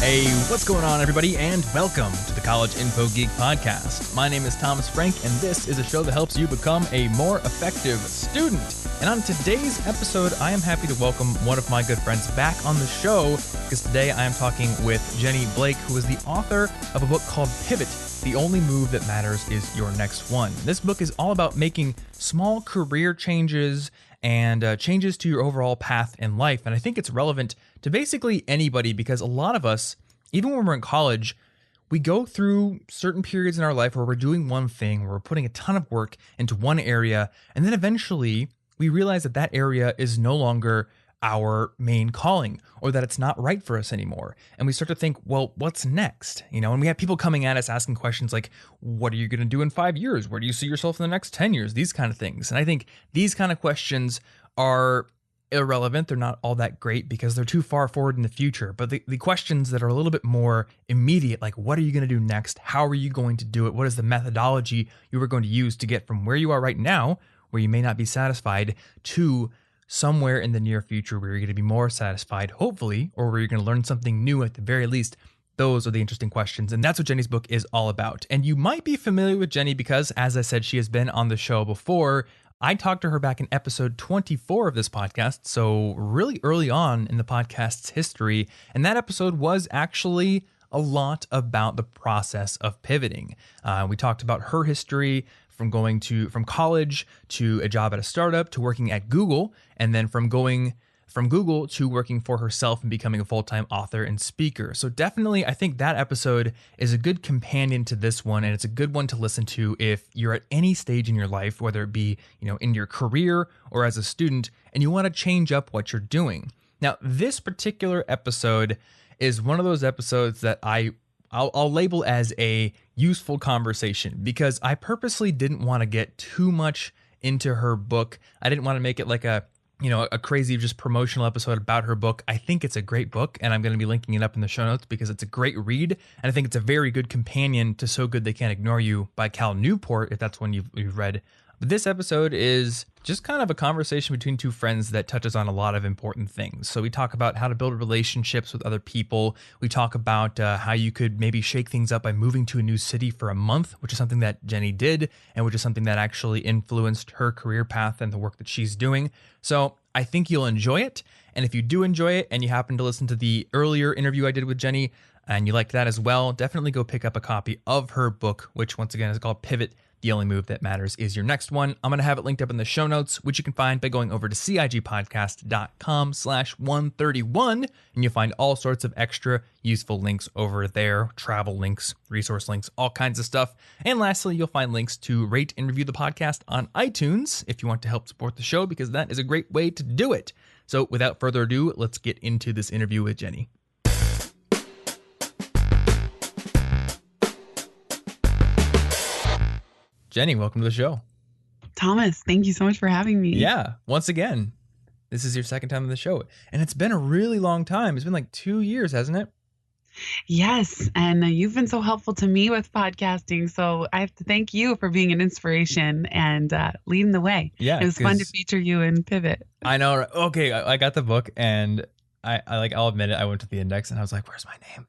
Hey, what's going on, everybody, and welcome to the College Info Geek Podcast. My name is Thomas Frank, and this is a show that helps you become a more effective student. And on today's episode, I am happy to welcome one of my good friends back on the show, because today I am talking with Jenny Blake, who is the author of a book called Pivot: The Only Move That Matters Is Your Next One. This book is all about making small career changes and changes to your overall path in life. And I think it's relevant to basically anybody, because a lot of us, even when we're in college, we go through certain periods in our life where we're doing one thing, where we're putting a ton of work into one area, and then eventually we realize that that area is no longer our main calling, or that it's not right for us anymore. And we start to think, well, what's next? And we have people coming at us asking questions like, what are you going to do in 5 years? Where do you see yourself in the next 10 years? These kind of things. And I think these kind of questions are irrelevant. They're not all that great because they're too far forward in the future. But the questions that are a little bit more immediate, like what are you going to do next? How are you going to do it? What is the methodology you are going to use to get from where you are right now, where you may not be satisfied, to somewhere in the near future where you're going to be more satisfied, hopefully, or where you're going to learn something new at the very least? Those are the interesting questions, and that's what Jenny's book is all about. And you might be familiar with Jenny because, as I said, she has been on the show before. I talked to her back in episode 24 of this podcast, so really early on in the podcast's history, and that episode was actually a lot about the process of pivoting. We talked about her history from going from college to a job at a startup to working at Google, and then from going from Google to working for herself and becoming a full-time author and speaker. So definitely, I think that episode is a good companion to this one, and it's a good one to listen to if you're at any stage in your life, whether it be, in your career or as a student, and you want to change up what you're doing. Now, this particular episode is one of those episodes that I'll label as a useful conversation, because I purposely didn't want to get too much into her book. I didn't want to make it like a crazy just promotional episode about her book. I think it's a great book, and I'm going to be linking it up in the show notes because it's a great read, and I think it's a very good companion to So Good They Can't Ignore You by Cal Newport, if that's one you've read. But this episode is just kind of a conversation between two friends that touches on a lot of important things. So we talk about how to build relationships with other people. We talk about how you could maybe shake things up by moving to a new city for a month, which is something that Jenny did, and which is something that actually influenced her career path and the work that she's doing. So I think you'll enjoy it. And if you do enjoy it and you happen to listen to the earlier interview I did with Jenny and you liked that as well, definitely go pick up a copy of her book, which once again is called Pivot: The Only Move That Matters Is Your Next One. I'm going to have it linked up in the show notes, which you can find by going over to cigpodcast.com/131, and you'll find all sorts of extra useful links over there, travel links, resource links, all kinds of stuff. And lastly, you'll find links to rate and review the podcast on iTunes if you want to help support the show, because that is a great way to do it. So without further ado, let's get into this interview with Jenny. Jenny, welcome to the show. Thomas, thank you so much for having me. Yeah, once again, this is your second time on the show, and it's been a really long time. It's been like 2 years, hasn't it? Yes, and you've been so helpful to me with podcasting, so I have to thank you for being an inspiration and leading the way. Yeah, it was fun to feature you in Pivot. I know. Right? Okay, I got the book, and I'll admit it, I went to the index and I was like, where's my name?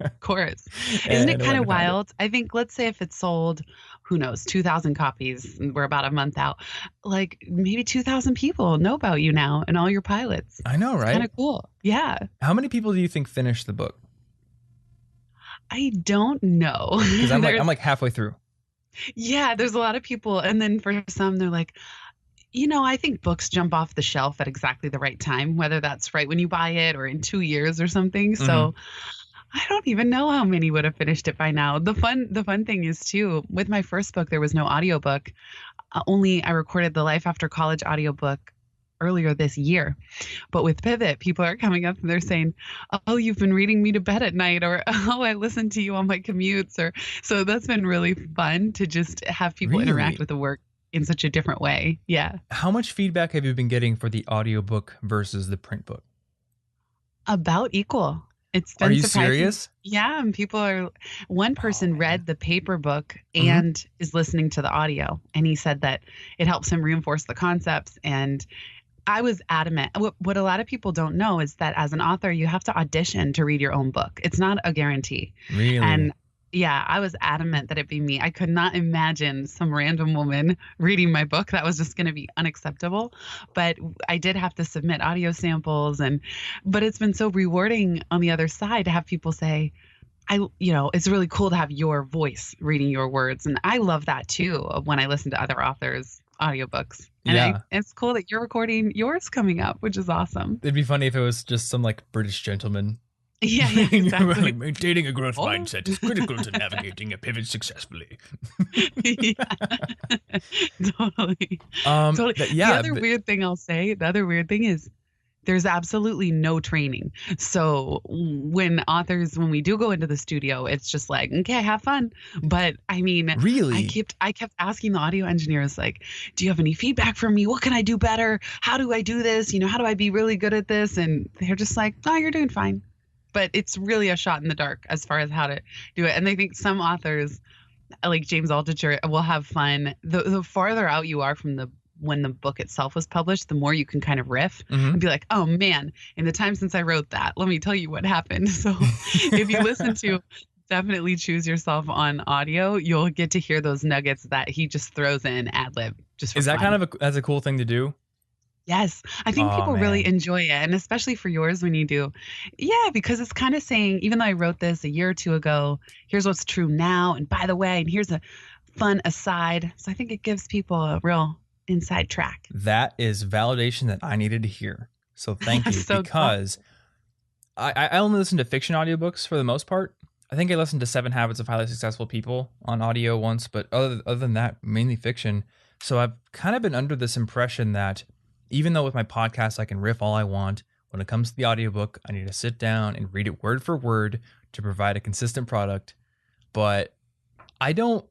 Of course. Isn't it kind of wild? I think, let's say if it's sold, who knows, 2,000 copies, we're about a month out, like maybe 2,000 people know about you now and all your pilots. I know, right? Kind of cool. Yeah. How many people do you think finished the book? I don't know. Because I'm like halfway through. Yeah, there's a lot of people. And then for some, they're like, I think books jump off the shelf at exactly the right time, whether that's right when you buy it or in 2 years or something. Mm-hmm. So I don't even know how many would have finished it by now. The fun thing is too, with my first book, there was no audiobook. Only I recorded the Life After College audiobook earlier this year. But with Pivot, people are coming up and they're saying, oh, you've been reading me to bed at night, or, oh, I listen to you on my commutes. So that's been really fun to just have people interact with the work in such a different way. Yeah. How much feedback have you been getting for the audiobook versus the print book? About equal. It's been Are you surprising. serious? Yeah, and one person read the paper book and is listening to the audio, and he said that it helps him reinforce the concepts, and I was adamant. What a lot of people don't know is that as an author, you have to audition to read your own book. It's not a guarantee. Really? And yeah, I was adamant that it be me. I could not imagine some random woman reading my book. That was just going to be unacceptable. But I did have to submit audio samples but it's been so rewarding on the other side to have people say, it's really cool to have your voice reading your words. And I love that too when I listen to other authors' audiobooks. Yeah. It's cool that you're recording yours coming up, which is awesome. It'd be funny if it was just some like British gentleman. Yeah, exactly. Maintaining a growth mindset is critical to navigating a pivot successfully. Yeah, totally. Totally. The other weird thing I'll say, the other weird thing is there's absolutely no training. So when we do go into the studio, it's just like, okay, have fun. But I mean, really, I kept asking the audio engineers, like, do you have any feedback for me? What can I do better? How do I do this? How do I be really good at this? And they're just like, oh, you're doing fine. But it's really a shot in the dark as far as how to do it. And I think some authors, like James Altucher, will have fun. The farther out you are from when the book itself was published, the more you can kind of riff and be like, oh man, in the time since I wrote that, let me tell you what happened. So if you listen to Definitely Choose Yourself on audio, you'll get to hear those nuggets that he just throws in ad lib. Just for Is that fun. kind of that's a cool thing to do? Yes, I think people really enjoy it, and especially for yours when you do. Yeah, because it's kind of saying, even though I wrote this a year or two ago, here's what's true now, and by the way, and here's a fun aside. So I think it gives people a real inside track. That is validation that I needed to hear. So thank you, because I only listen to fiction audiobooks for the most part. I think I listened to 7 Habits of Highly Successful People on audio once, but other than that, mainly fiction. So I've kind of been under this impression that even though with my podcast I can riff all I want, when it comes to the audiobook, I need to sit down and read it word for word to provide a consistent product. But I don't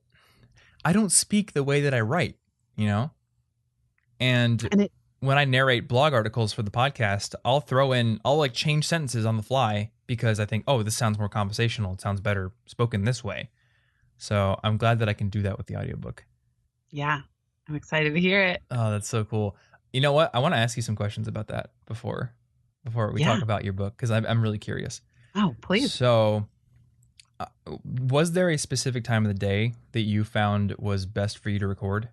speak the way that I write, And when I narrate blog articles for the podcast, I'll like change sentences on the fly because I think, oh, this sounds more conversational. It sounds better spoken this way. So I'm glad that I can do that with the audiobook. Yeah, I'm excited to hear it. Oh, that's so cool. You know what? I want to ask you some questions about that before we talk about your book, because I'm really curious. Oh, please. So was there a specific time of the day that you found was best for you to record?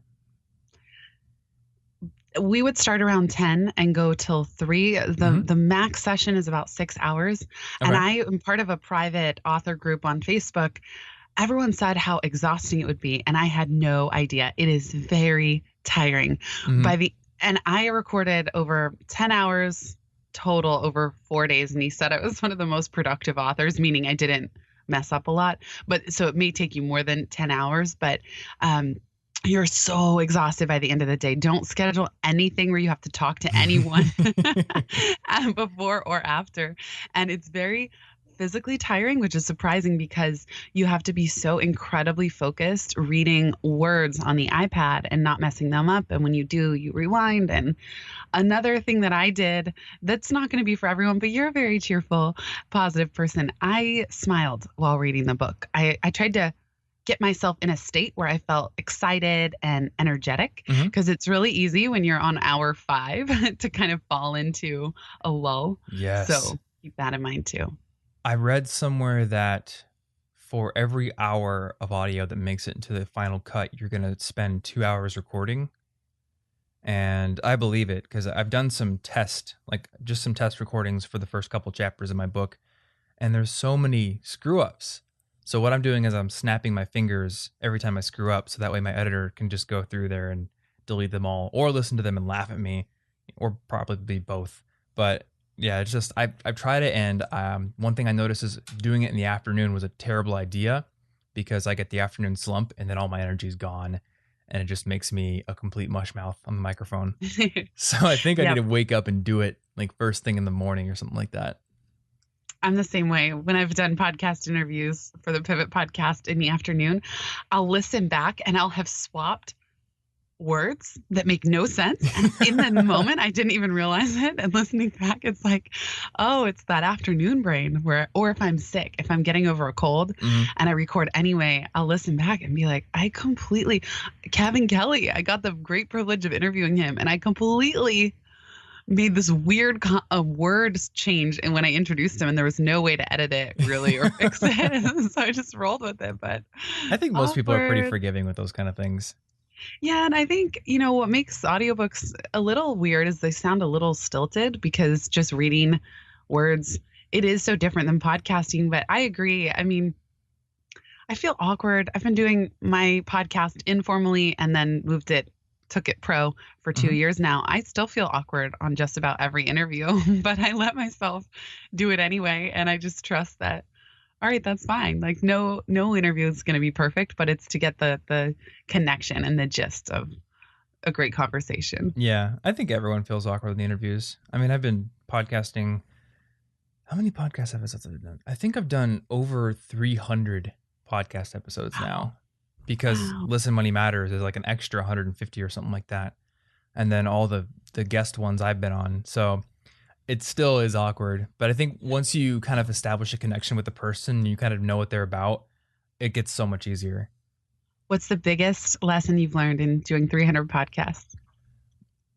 We would start around 10 and go till 3. The max session is about 6 hours. Okay. And I am part of a private author group on Facebook. Everyone said how exhausting it would be, and I had no idea. It is very tiring. And I recorded over 10 hours total over 4 days. And he said I was one of the most productive authors, meaning I didn't mess up a lot. But so it may take you more than 10 hours, but you're so exhausted by the end of the day. Don't schedule anything where you have to talk to anyone before or after. And it's very physically tiring, which is surprising because you have to be so incredibly focused reading words on the iPad and not messing them up. And when you do, you rewind. And another thing that I did that's not going to be for everyone, but you're a very cheerful, positive person. I smiled while reading the book. I tried to get myself in a state where I felt excited and energetic, because it's really easy when you're on hour 5 to kind of fall into a lull. Yes. So keep that in mind too. I read somewhere that for every hour of audio that makes it into the final cut, you're going to spend 2 hours recording. And I believe it, because I've done some test recordings for the first couple chapters of my book, and there's so many screw ups. So what I'm doing is I'm snapping my fingers every time I screw up, so that way my editor can just go through there and delete them all, or listen to them and laugh at me, or probably both. But yeah, it's just I've tried it, and one thing I noticed is doing it in the afternoon was a terrible idea, because I get the afternoon slump and then all my energy is gone, and it just makes me a complete mush mouth on the microphone. So I think I need to wake up and do it like first thing in the morning or something like that. I'm the same way. When I've done podcast interviews for the Pivot podcast in the afternoon, I'll listen back and I'll have swapped words that make no sense. And in the moment, I didn't even realize it. And listening back, it's like, oh, it's that afternoon brain or if I'm sick, if I'm getting over a cold and I record anyway, I'll listen back and be like, Kevin Kelly, I got the great privilege of interviewing him, and I completely made this weird a word change, and when I introduced him, and there was no way to edit it really or fix it, so I just rolled with it. But I think most people are pretty awkward. forgiving with those kind of things. Yeah, and I think, what makes audiobooks a little weird is they sound a little stilted because just reading words, it is so different than podcasting. But I agree. I mean, I feel awkward. I've been doing my podcast informally and then took it pro for 2 years now. I still feel awkward on just about every interview, but I let myself do it anyway. And I just trust that, all right, that's fine. Like no interview is going to be perfect, but it's to get the connection and the gist of a great conversation. Yeah, I think everyone feels awkward in the interviews. I mean, I've been podcasting. How many podcast episodes have I done? I think I've done over 300 podcast episodes now, because Wow. Listen Money Matters is like an extra 150 or something like that. And then all the guest ones I've been on. So it still is awkward. But I think once you kind of establish a connection with the person, you kind of know what they're about, it gets so much easier. What's the biggest lesson you've learned in doing 300 podcasts?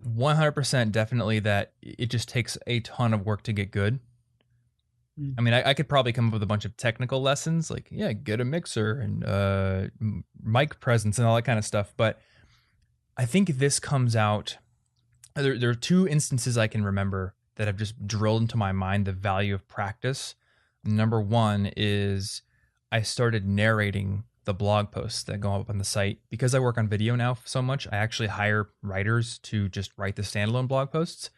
100% definitely that it just takes a ton of work to get good. I mean, I could probably come up with a bunch of technical lessons, like, yeah, get a mixer and mic presence and all that kind of stuff. But I think this comes out, there are two instances I can remember that have just drilled into my mind the value of practice. Number one is I started narrating the blog posts that go up on the site. Because I work on video now so much, I actually hire writers to just write the standalone blog posts.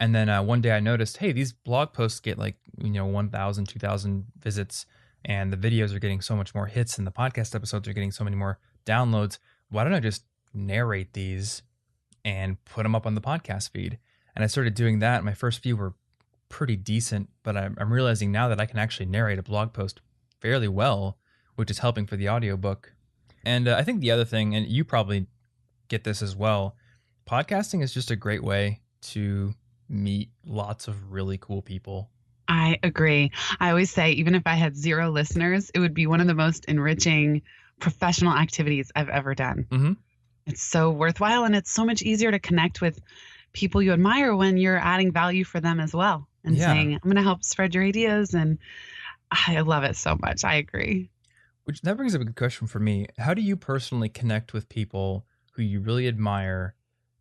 And then one day I noticed, hey, these blog posts get like, 1,000, 2,000 visits, and the videos are getting so much more hits, and the podcast episodes are getting so many more downloads. Why don't I just narrate these and put them up on the podcast feed? And I started doing that. My first few were pretty decent, but I'm realizing now that I can actually narrate a blog post fairly well, which is helping for the audiobook. And I think the other thing, and you probably get this as well, podcasting is just a great way to meet lots of really cool people. I agree. I always say, even if I had 0 listeners, it would be one of the most enriching professional activities I've ever done. Mm-hmm. It's so worthwhile, and it's so much easier to connect with people you admire when you're adding value for them as well and saying, I'm going to help spread your ideas. And I love it so much. I agree. Which that brings up a good question for me. How do you personally connect with people who you really admire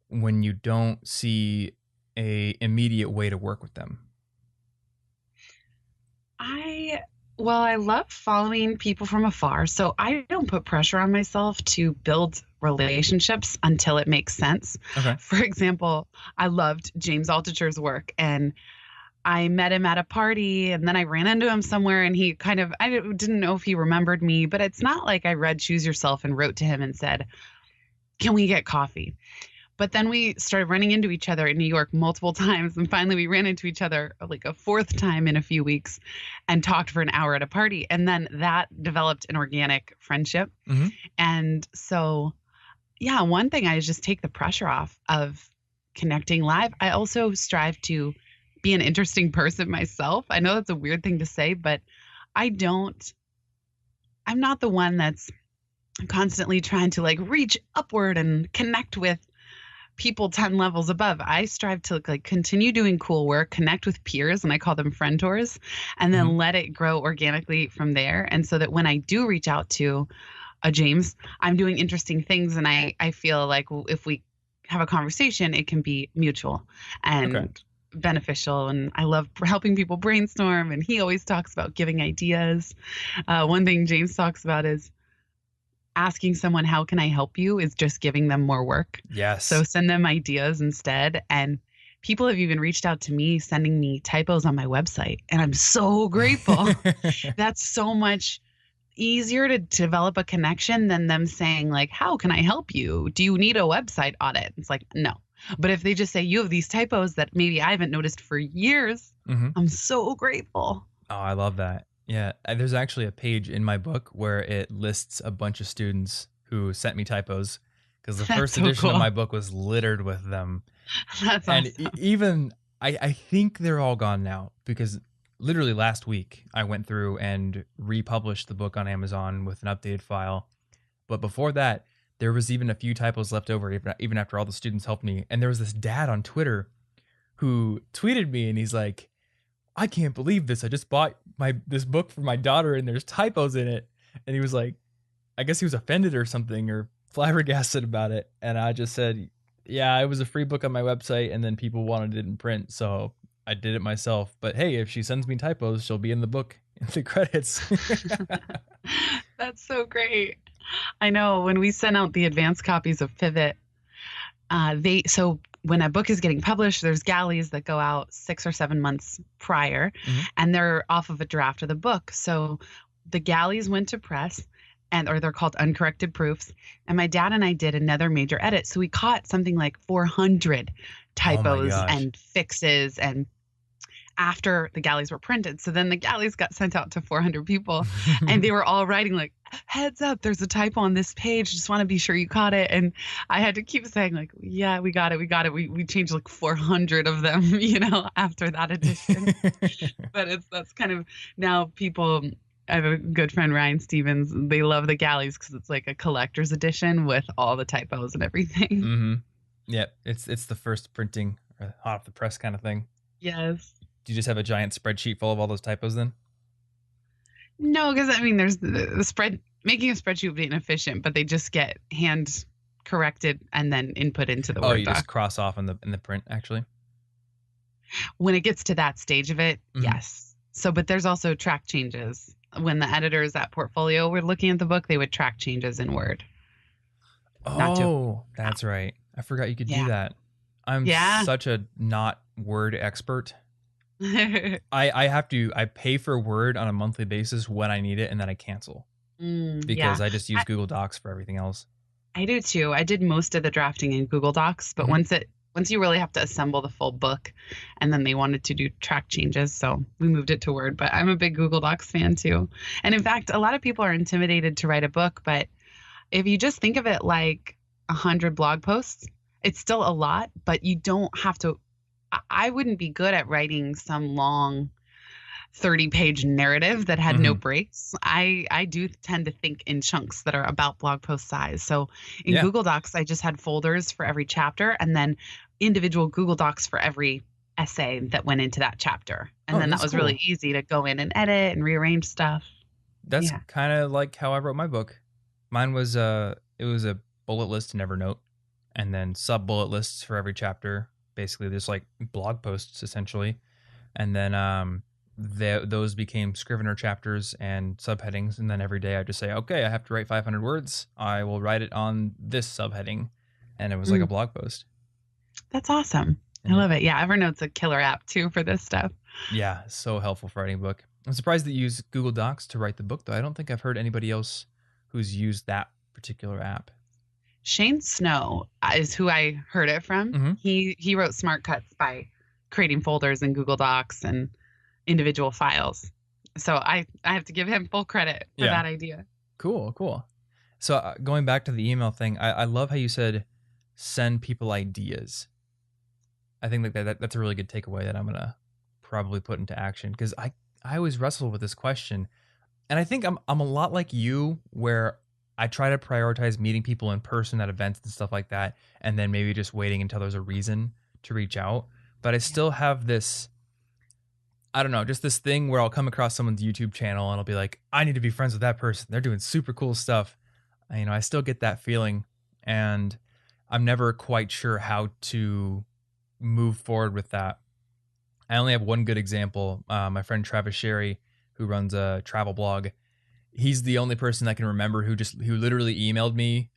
when you don't see a immediate way to work with them? I love following people from afar, so I don't put pressure on myself to build relationships until it makes sense. Okay. For example, I loved James Altucher's work, and I met him at a party, and then I ran into him somewhere, and I didn't know if he remembered me, but it's not like I read Choose Yourself and wrote to him and said, can we get coffee? But then we started running into each other in New York multiple times. And finally, we ran into each other like a 4th time in a few weeks and talked for an hour at a party. And then that developed an organic friendship. Mm-hmm. And so, yeah, one thing I just take the pressure off of connecting live. I also strive to be an interesting person myself. I know that's a weird thing to say, but I'm not the one that's constantly trying to like reach upward and connect with people 10 levels above. I strive to like continue doing cool work, connect with peers, and I call them friend tours, and then let it grow organically from there. And so that when I do reach out to a James, I'm doing interesting things, and I feel like if we have a conversation, it can be mutual and beneficial. And I love helping people brainstorm, and he always talks about giving ideas. One thing James talks about is asking someone, how can I help you, is just giving them more work. Yes. So send them ideas instead. And people have even reached out to me, sending me typos on my website. And I'm so grateful. That's so much easier to develop a connection than them saying like, how can I help you? Do you need a website audit? It's like, no. But if they just say, you have these typos that maybe I haven't noticed for years, I'm so grateful. Oh, I love that. Yeah, there's actually a page in my book where it lists a bunch of students who sent me typos, because the first edition of my book was littered with them. That's and awesome. Even I think they're all gone now, because literally last week I went through and republished the book on Amazon with an updated file. But before that, there was even a few typos left over, even after all the students helped me. And there was this dad on Twitter who tweeted me and he's like, I can't believe this. I just bought this book for my daughter and there's typos in it. And he was like, I guess he was offended or something or flabbergasted about it. And I just said, yeah, it was a free book on my website and then people wanted it in print. So I did it myself. But hey, if she sends me typos, she'll be in the book in the credits. That's so great. I know when we sent out the advanced copies of Pivot, so when a book is getting published, there's galleys that go out 6 or 7 months prior, and they're off of a draft of the book. So the galleys went to press, or they're called uncorrected proofs. And my dad and I did another major edit. So we caught something like 400 typos and fixes and after the galleys were printed. So then the galleys got sent out to 400 people and they were all writing like, heads up, there's a typo on this page. Just want to be sure you caught it. And I had to keep saying like, yeah, we got it. We got it. We changed like 400 of them, after that edition. But that's kind of now people, I have a good friend, Ryan Stevens. They love the galleys because it's like a collector's edition with all the typos and everything. Mm-hmm. Yeah. It's the first printing, hot off the press kind of thing. Yes. Do you just have a giant spreadsheet full of all those typos then? No, because there's the spread. Making a spreadsheet would be inefficient, but they just get hand corrected and then input into the Word doc. You just cross off in the print actually. When it gets to that stage of it, yes. So, but there's also track changes. When the editors at Portfolio were looking at the book, they would track changes in Word. That's right. I forgot you could do that. I'm such a not Word expert. I pay for Word on a monthly basis when I need it, and then I cancel because I just use Google Docs for everything else. I do too. I did most of the drafting in Google Docs, but once you really have to assemble the full book, and then they wanted to do track changes, so we moved it to Word. But I'm a big Google Docs fan too. And in fact, a lot of people are intimidated to write a book, but if you just think of it like 100 blog posts, it's still a lot, but you don't have to. I wouldn't be good at writing some long 30-page narrative that had no breaks. I do tend to think in chunks that are about blog post size. So in Google Docs, I just had folders for every chapter and then individual Google Docs for every essay that went into that chapter. And then that was really easy to go in and edit and rearrange stuff. That's kind of like how I wrote my book. Mine was it was a bullet list in Evernote and then sub bullet lists for every chapter. Basically, there's like blog posts essentially, and then those became Scrivener chapters and subheadings. And then every day I just say, okay, I have to write 500 words. I will write it on this subheading, and it was like a blog post. That's awesome. I love it. Yeah, Evernote's a killer app too for this stuff. Yeah, so helpful for writing a book. I'm surprised that you use Google Docs to write the book, though. I don't think I've heard anybody else who's used that particular app. Shane Snow is who I heard it from. He wrote Smart Cuts by creating folders in Google Docs and individual files. So I have to give him full credit for that idea. Cool. So going back to the email thing, I love how you said send people ideas. I think that's a really good takeaway that I'm going to probably put into action because I always wrestle with this question. And I think I'm a lot like you where I try to prioritize meeting people in person at events and stuff like that, and then maybe just waiting until there's a reason to reach out. But I still have this, I don't know, just this thing where I'll come across someone's YouTube channel and I'll be like, I need to be friends with that person. They're doing super cool stuff. I still get that feeling, and I'm never quite sure how to move forward with that. I only have one good example. My friend Travis Sherry, who runs a travel blog, he's the only person I can remember who literally emailed me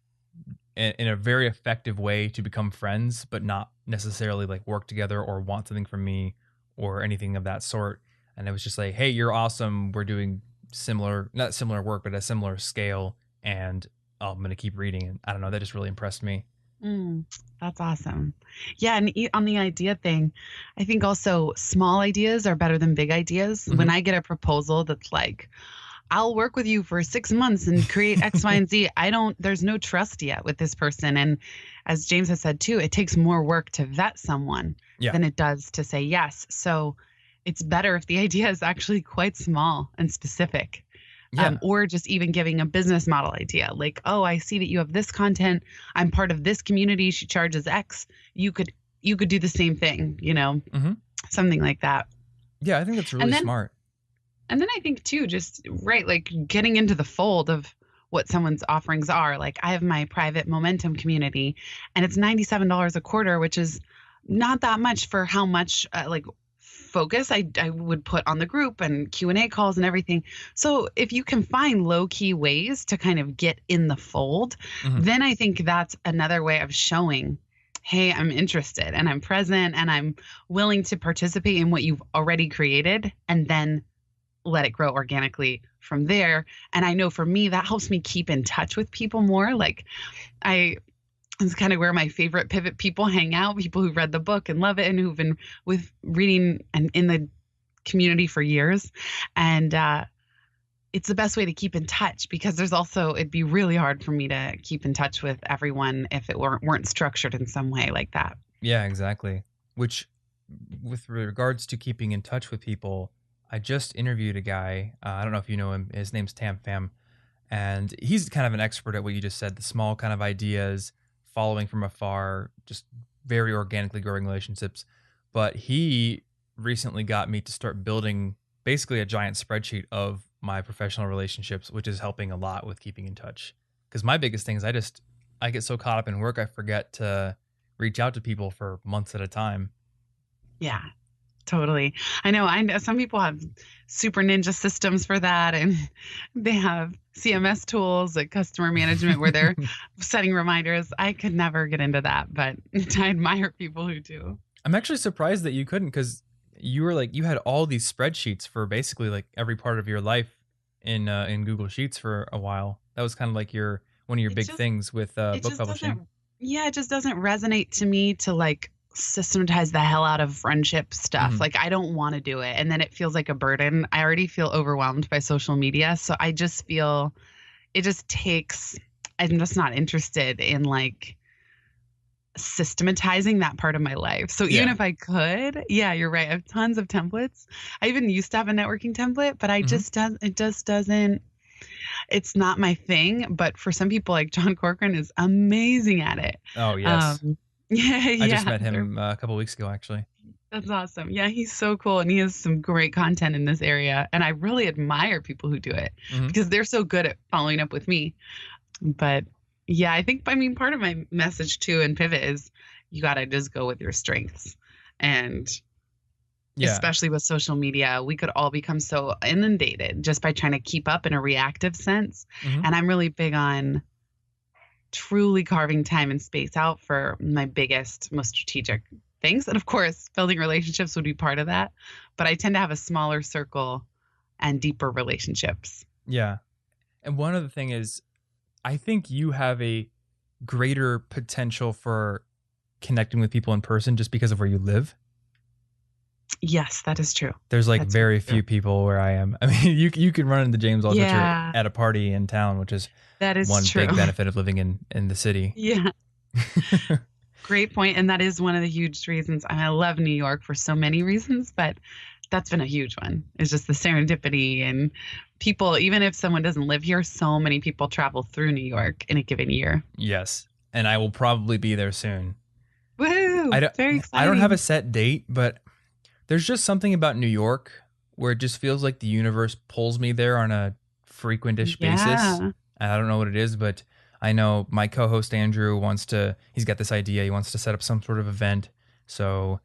in a very effective way to become friends, but not necessarily like work together or want something from me or anything of that sort. And it was just like, hey, you're awesome. We're doing not similar work, but a similar scale. And I'm going to keep reading. And I don't know, that just really impressed me. That's awesome. Yeah. And on the idea thing, I think also small ideas are better than big ideas. When I get a proposal that's like, I'll work with you for 6 months and create X, Y, and Z. There's no trust yet with this person. And as James has said too, it takes more work to vet someone than it does to say yes. So it's better if the idea is actually quite small and specific. Or just even giving a business model idea like, oh, I see that you have this content. I'm part of this community. She charges X. You could you could do the same thing, Mm-hmm. something like that. Yeah, I think that's really And then smart. And then I think too, just right, like getting into the fold of what someone's offerings are. Like I have my private momentum community and it's $97 a quarter, which is not that much for how much like focus I would put on the group and Q&A calls and everything. So if you can find low key ways to kind of get in the fold, Mm-hmm. then I think that's another way of showing, hey, I'm interested and I'm present and I'm willing to participate in what you've already created, and then let it grow organically from there. And I know for me, that helps me keep in touch with people more. Like it's kind of where my favorite pivot people hang out, people who've read the book and love it and who've been with reading and in the community for years. And it's the best way to keep in touch, because it'd be really hard for me to keep in touch with everyone if it weren't structured in some way like that. Yeah, exactly. Which, with regards to keeping in touch with people, I just interviewed a guy. I don't know if you know him. His name's Tam Pham, and he's kind of an expert at what you just said, the small kind of ideas, following from afar, just very organically growing relationships. But he recently got me to start building basically a giant spreadsheet of my professional relationships, which is helping a lot with keeping in touch. Because my biggest thing is I get so caught up in work, I forget to reach out to people for months at a time. Yeah. Totally. I know some people have super ninja systems for that, and they have CMS tools like customer management where they're setting reminders. I could never get into that, but I admire people who do. I'm actually surprised that you couldn't, because you were like, you had all these spreadsheets for basically like every part of your life in Google Sheets for a while. That was kind of like one of your big things with book publishing. It just doesn't resonate to me to like systematize the hell out of friendship stuff. Mhm. Like I don't want to do it, and then it feels like a burden. I already feel overwhelmed by social media, so I just feel it just takes, I'm just not interested in like systematizing that part of my life. So even if I could, yeah, you're right, I have tons of templates. I even used to have a networking template, but it just doesn't, it's not my thing. But for some people, like John Corcoran is amazing at it. Oh yes. I just met him a couple weeks ago, actually. That's awesome. Yeah, he's so cool, and he has some great content in this area. And I really admire people who do it because they're so good at following up with me. But yeah, I think, part of my message too and pivot is you got to just go with your strengths. And especially with social media, we could all become so inundated just by trying to keep up in a reactive sense. And I'm really big on truly carving time and space out for my biggest, most strategic things. And of course, building relationships would be part of that. But I tend to have a smaller circle and deeper relationships. Yeah. And one other thing is, I think you have a greater potential for connecting with people in person just because of where you live. Yes, that is true. There's that's very few people where I am. I mean, you can run into James Altucher at a party in town, which is one big benefit of living in the city. Yeah. Great point. And that is one of the huge reasons. I love New York for so many reasons, but that's been a huge one. It's just the serendipity and people, even if someone doesn't live here, so many people travel through New York in a given year. Yes. And I will probably be there soon. Woo! Very exciting. I don't have a set date, but there's just something about New York where it just feels like the universe pulls me there on a frequentish basis. I don't know what it is, but I know my co-host Andrew he's got this idea. He wants to set up some sort of event. So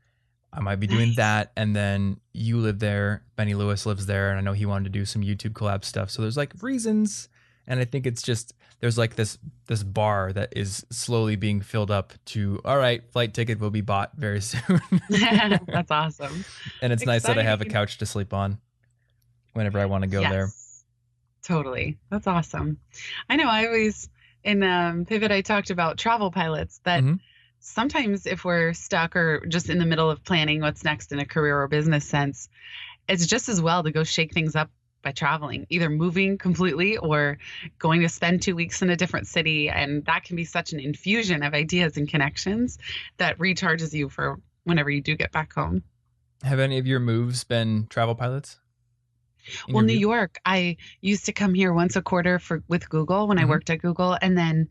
I might be doing that. And then you live there. Benny Lewis lives there. And I know he wanted to do some YouTube collab stuff. So there's like reasons. And I think it's just, there's like this bar that is slowly being filled up to, all right, flight ticket will be bought very soon. That's awesome. And it's nice that I have a couch to sleep on whenever I want to go there. Totally. That's awesome. I know I always, in Pivot, I talked about travel pilots that sometimes if we're stuck or just in the middle of planning what's next in a career or business sense, it's just as well to go shake things up by traveling, either moving completely or going to spend 2 weeks in a different city. And that can be such an infusion of ideas and connections that recharges you for whenever you do get back home. Have any of your moves been travel pilots? Well, New York, I used to come here once a quarter with Google when I worked at Google. And then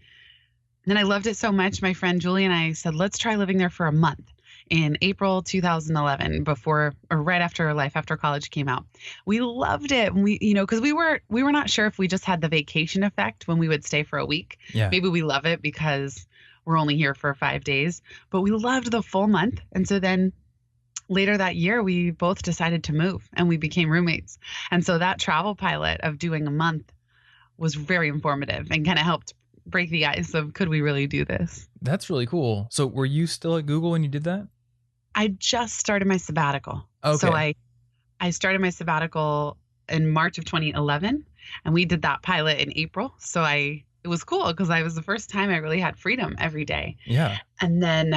I loved it so much. My friend Julie and I said, let's try living there for a month. in April 2011, before or right after Life After College came out. We loved it. Because we were not sure if we just had the vacation effect when we would stay for a week. Yeah. Maybe we love it because we're only here for 5 days, but we loved the full month. And so then later that year, we both decided to move and we became roommates. And so that travel pilot of doing a month was very informative and kind of helped break the ice of, could we really do this? That's really cool. So were you still at Google when you did that? I just started my sabbatical. Okay. So I started my sabbatical in March of 2011, and we did that pilot in April. So it was cool because it was the first time I really had freedom every day. Yeah. And then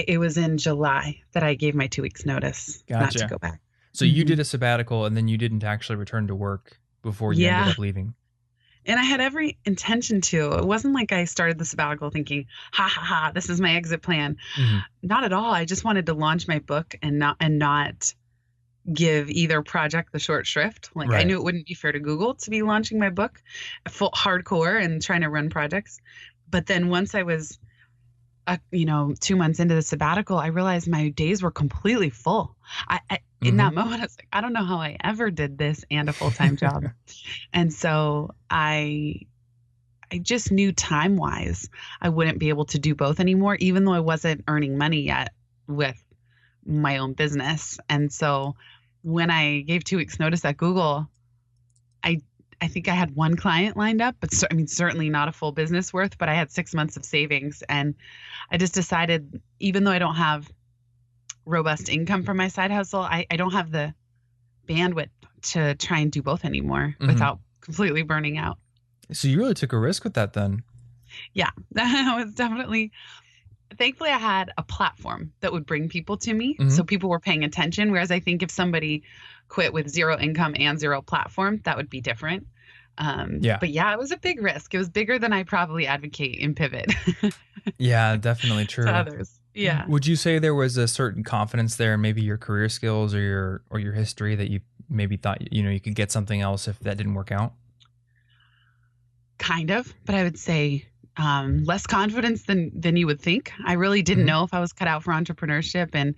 it was in July that I gave my 2 weeks notice not to go back. So you did a sabbatical and then you didn't actually return to work before you ended up leaving. And I had every intention to. It wasn't like I started the sabbatical thinking, ha ha ha, this is my exit plan. Not at all. I just wanted to launch my book and not give either project the short shrift. Like I knew it wouldn't be fair to Google to be launching my book full hardcore and trying to run projects. But then once I was 2 months into the sabbatical, I realized my days were completely full. In that moment, I was like, I don't know how I ever did this and a full-time job. And so I just knew time-wise I wouldn't be able to do both anymore, even though I wasn't earning money yet with my own business. And so when I gave 2 weeks notice at Google, I think I had one client lined up, but certainly not a full business worth, but I had 6 months of savings. And I just decided, even though I don't have robust income from my side hustle, I don't have the bandwidth to try and do both anymore without completely burning out. So you really took a risk with that then. Yeah, that was definitely, thankfully I had a platform that would bring people to me. So people were paying attention. Whereas I think if somebody quit with zero income and zero platform, that would be different. But yeah, it was a big risk. It was bigger than I probably advocate in Pivot. Yeah, definitely true. To others. Yeah. Would you say there was a certain confidence there in maybe your career skills or your history that you maybe thought, you could get something else if that didn't work out? Kind of, but I would say less confidence than you would think. I really didn't know if I was cut out for entrepreneurship. And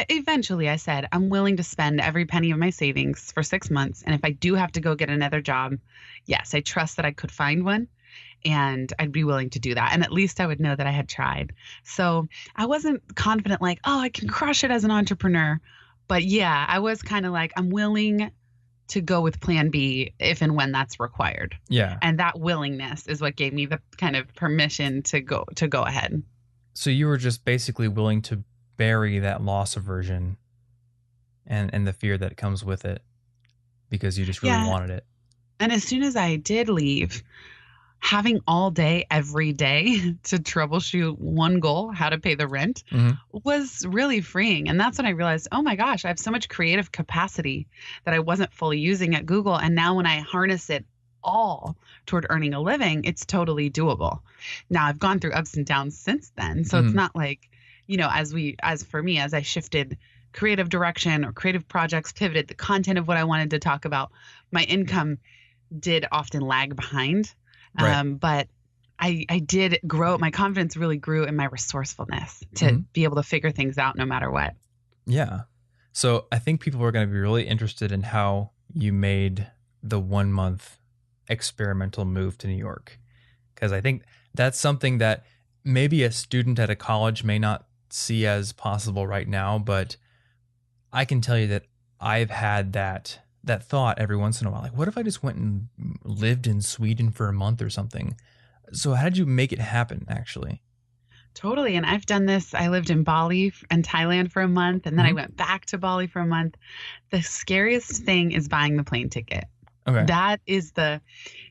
eventually I said, I'm willing to spend every penny of my savings for 6 months. And if I do have to go get another job, yes, I trust that I could find one and I'd be willing to do that. And at least I would know that I had tried. So I wasn't confident like, oh, I can crush it as an entrepreneur. But yeah, I was kind of like, I'm willing to go with plan B if and when that's required. Yeah. And that willingness is what gave me the kind of permission to go ahead. So you were just basically willing to bury that loss aversion and the fear that comes with it because you just really wanted it. And as soon as I did leave, having all day, every day to troubleshoot one goal, how to pay the rent, was really freeing. And that's when I realized, oh my gosh, I have so much creative capacity that I wasn't fully using at Google. And now when I harness it all toward earning a living, it's totally doable. Now I've gone through ups and downs since then. So it's not like, as for me, as I shifted creative direction or creative projects, pivoted the content of what I wanted to talk about, my income did often lag behind. Right. But I did grow. My confidence really grew in my resourcefulness to be able to figure things out no matter what. Yeah. So I think people are going to be really interested in how you made the 1 month experimental move to New York. Because I think that's something that maybe a student at a college may not see as possible right now. But I can tell you that I've had that thought every once in a while, like, what if I just went and lived in Sweden for a month or something? So how did you make it happen, actually? Totally. And I've done this. I lived in Bali and Thailand for a month, and then I went back to Bali for a month. The scariest thing is buying the plane ticket. Okay. That is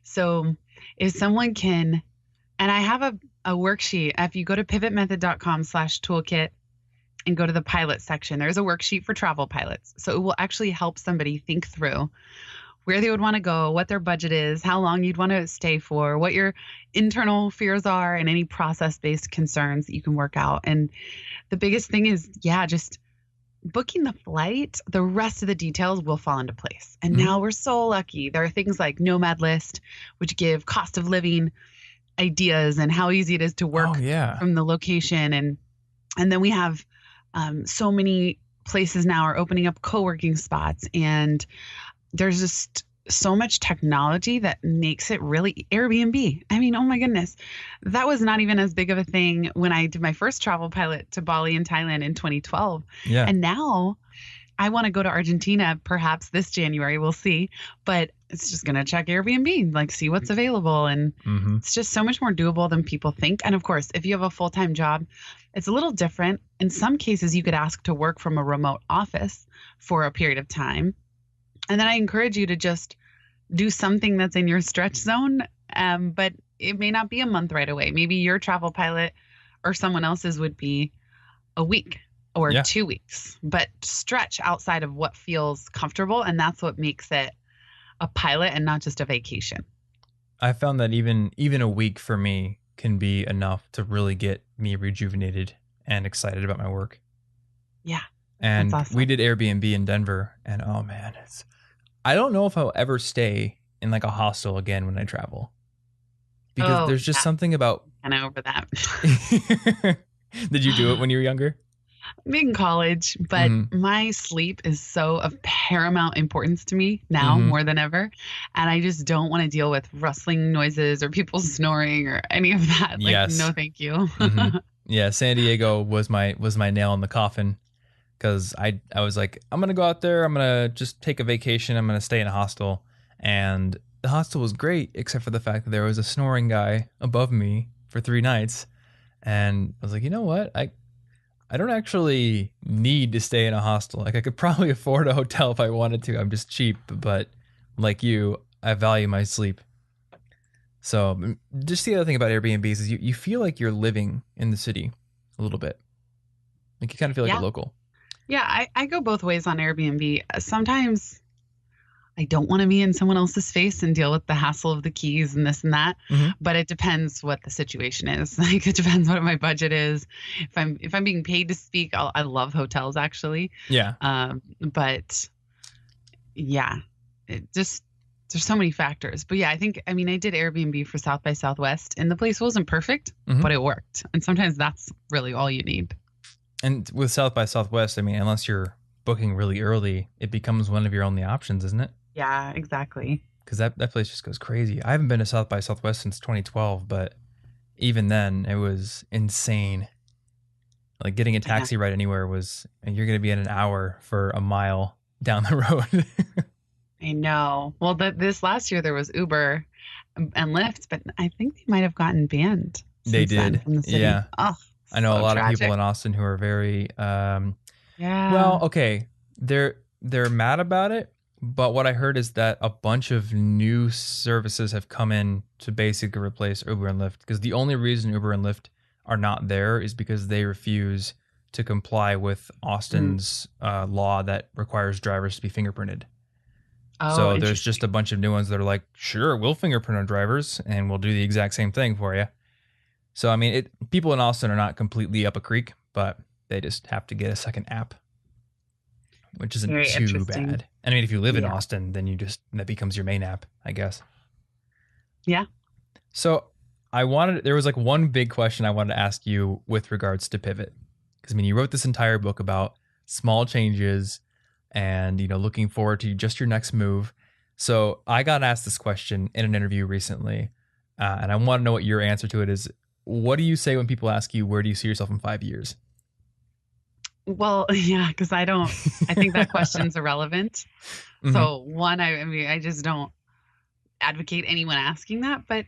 so if someone can, and I have a worksheet. If you go to pivotmethod.com/toolkit, and go to the pilot section, there's a worksheet for travel pilots. So it will actually help somebody think through where they would want to go, what their budget is, how long you'd want to stay for, what your internal fears are, and any process-based concerns that you can work out. And the biggest thing is, just booking the flight. The rest of the details will fall into place. And now we're so lucky. There are things like Nomad List, which give cost of living ideas and how easy it is to work from the location. And then we have So many places now are opening up co-working spots, and there's just so much technology that makes it really Airbnb. I mean, oh my goodness, that was not even as big of a thing when I did my first travel pilot to Bali and Thailand in 2012. Yeah. And now I want to go to Argentina perhaps this January. We'll see. But it's just going to check Airbnb, like see what's available. And it's just so much more doable than people think. And of course, if you have a full-time job, it's a little different. In some cases, you could ask to work from a remote office for a period of time. And then I encourage you to just do something that's in your stretch zone. But it may not be a month right away. Maybe your travel pilot or someone else's would be a week or 2 weeks, but stretch outside of what feels comfortable. And that's what makes it a pilot and not just a vacation. I found that even a week for me can be enough to really get me rejuvenated and excited about my work. Yeah. And awesome. We did Airbnb in Denver, and oh man, I don't know if I'll ever stay in like a hostel again when I travel, because there's just something about. And over that. Did you do it when you were younger? I'm in college, but my sleep is so of paramount importance to me now more than ever. And I just don't want to deal with rustling noises or people snoring or any of that. Like, no, thank you. Yeah. San Diego was my nail in the coffin, because I was like, I'm going to go out there. I'm going to just take a vacation. I'm going to stay in a hostel. And the hostel was great, except for the fact that there was a snoring guy above me for 3 nights. And I was like, you know what? I don't actually need to stay in a hostel. Like, I could probably afford a hotel if I wanted to. I'm just cheap, but like you, I value my sleep. So just the other thing about Airbnbs is you feel like you're living in the city a little bit. Like, you kind of feel like a local. Yeah, I go both ways on Airbnb. Sometimes I don't want to be in someone else's face and deal with the hassle of the keys and this and that. But it depends what the situation is. Like, it depends what my budget is. If I'm being paid to speak, I love hotels actually. Yeah. But yeah, there's so many factors. But yeah, I did Airbnb for South by Southwest, and the place wasn't perfect, but it worked. And sometimes that's really all you need. And with South by Southwest, I mean, unless you're booking really early, it becomes one of your only options, isn't it? Yeah, exactly. Because that place just goes crazy. I haven't been to South by Southwest since 2012, but even then, it was insane. Like, getting a taxi ride anywhere you're going to be in an hour for a mile down the road. I know. Well, this last year there was Uber and Lyft, but I think they might have gotten banned. They did. From the city. Yeah. Oh, I know a lot tragic. of people in Austin who are very, well, okay. They're mad about it. But what I heard is that a bunch of new services have come in to basically replace Uber and Lyft, because the only reason Uber and Lyft are not there is because they refuse to comply with Austin's law that requires drivers to be fingerprinted. Oh, so there's just a bunch of new ones that are like, sure, we'll fingerprint our drivers and we'll do the exact same thing for you. So, I mean, people in Austin are not completely up a creek, but they just have to get a second app, which isn't too bad. I mean, if you live in Austin, then that becomes your main app, I guess. Yeah. So there was like one big question I wanted to ask you with regards to pivot. Because, I mean, you wrote this entire book about small changes and, looking forward to just your next move. So I got asked this question in an interview recently, and I want to know what your answer to it is. What do you say when people ask you, where do you see yourself in 5 years? Well, yeah, because I think that question's irrelevant. So one, I just don't advocate anyone asking that, but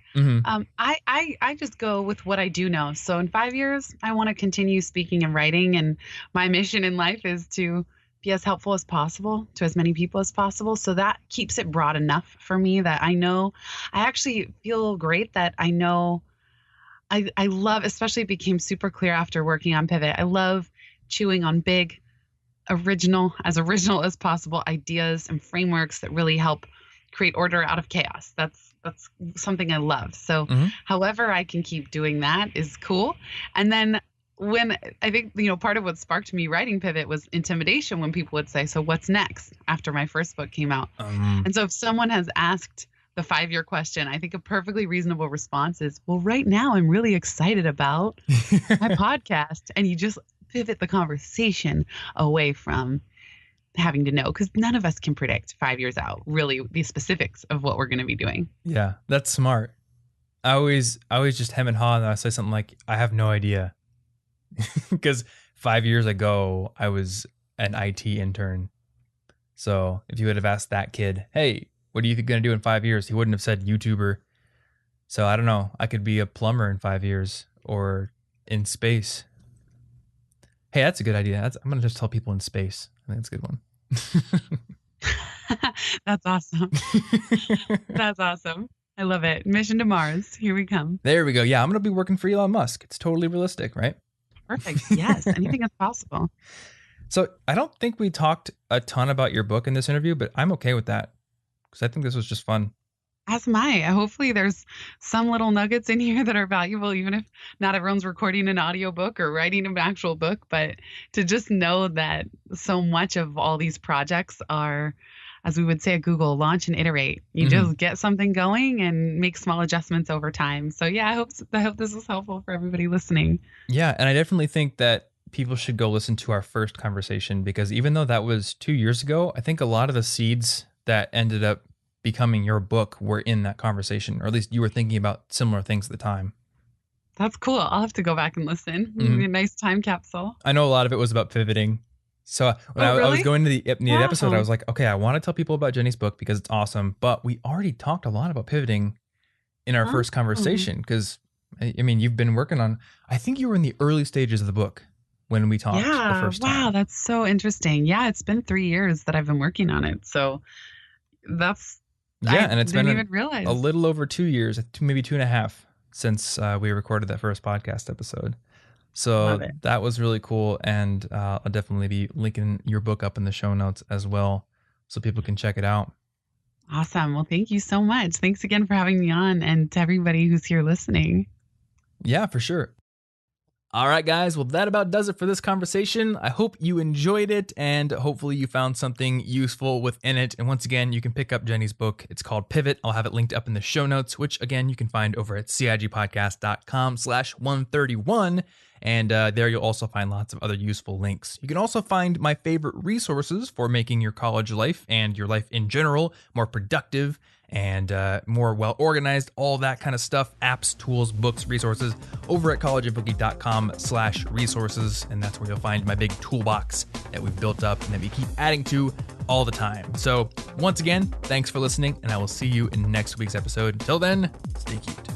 I just go with what I do know. So in 5 years, I want to continue speaking and writing, and my mission in life is to be as helpful as possible to as many people as possible. So that keeps it broad enough for me that I know, I actually feel great that I know I love, especially it became super clear after working on Pivot, I love chewing on big, original as possible ideas and frameworks that really help create order out of chaos. That's something I love. So however I can keep doing that is cool. And then when I think, part of what sparked me writing Pivot was intimidation when people would say, so what's next after my first book came out? And so if someone has asked the 5-year question, I think a perfectly reasonable response is, well, right now I'm really excited about my podcast. And you just pivot the conversation away from having to know, because none of us can predict 5 years out really the specifics of what we're going to be doing. Yeah, that's smart. I always just hem and haw, and I say something like, I have no idea. Because 5 years ago, I was an IT intern. So if you would have asked that kid, hey, what are you going to do in 5 years? He wouldn't have said YouTuber. So I don't know. I could be a plumber in 5 years or in space. Hey, that's a good idea. I'm going to just tell people in space. I think that's a good one. That's awesome. That's awesome. I love it. Mission to Mars. Here we come. There we go. Yeah, I'm going to be working for Elon Musk. It's totally realistic, right? Perfect. Yes. Anything is possible. So I don't think we talked a ton about your book in this interview, but I'm okay with that because I think this was just fun. As am I. Hopefully there's some little nuggets in here that are valuable, even if not everyone's recording an audiobook or writing an actual book, but to just know that so much of all these projects are, as we would say at Google, launch and iterate. You just get something going and make small adjustments over time. So yeah, I hope this was helpful for everybody listening. Yeah, and I definitely think that people should go listen to our first conversation, because even though that was 2 years ago, I think a lot of the seeds that ended up becoming your book were in that conversation, or at least you were thinking about similar things at the time. That's cool. I'll have to go back and listen. A nice time capsule. I know a lot of it was about pivoting. So when I was going to the episode, I was like, okay, I want to tell people about Jenny's book because it's awesome, but we already talked a lot about pivoting in our first conversation, because I mean, you've been working on, I think you were in the early stages of the book when we talked the first time. Wow, that's so interesting. Yeah, it's been 3 years that I've been working on it. So that's, and it's been a little over 2 years, maybe 2.5 since we recorded that first podcast episode. So that was really cool. And I'll definitely be linking your book up in the show notes as well, so people can check it out. Awesome. Well, thank you so much. Thanks again for having me on, and to everybody who's here listening. Yeah, for sure. All right, guys. Well, that about does it for this conversation. I hope you enjoyed it, and hopefully you found something useful within it. And once again, you can pick up Jenny's book. It's called Pivot. I'll have it linked up in the show notes, which again, you can find over at cigpodcast.com/131. And there you'll also find lots of other useful links. You can also find my favorite resources for making your college life and your life in general more productive and more well-organized, all that kind of stuff, apps, tools, books, resources, over at collegeinfogeek.com/resources. And that's where you'll find my big toolbox that we've built up and that we keep adding to all the time. So once again, thanks for listening, and I will see you in next week's episode. Until then, stay cute.